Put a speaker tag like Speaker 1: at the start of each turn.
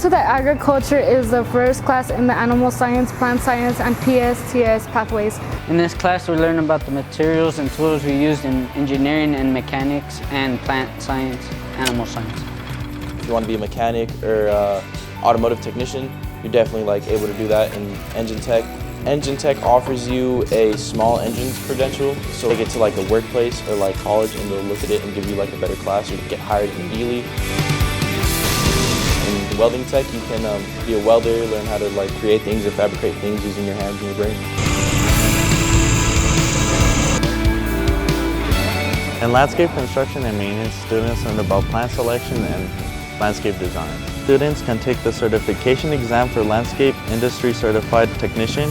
Speaker 1: to the agriculture is the first class in the animal science, plant science, and PSTS pathways.
Speaker 2: In this class, we learn about the materials and tools we used in engineering and mechanics and plant science, animal science.
Speaker 3: If you want to be a mechanic or automotive technician, you're definitely able to do that in Engine Tech. Engine Tech offers you a small engines credential, so they get to a workplace or college and they'll look at it and give you a better class. You can get hired immediately. In Welding Tech, you can be a welder, learn how to create things or fabricate things using your hands and your brain.
Speaker 4: In landscape construction and maintenance, students learn about plant selection and landscape design. Students can take the certification exam for landscape industry certified technician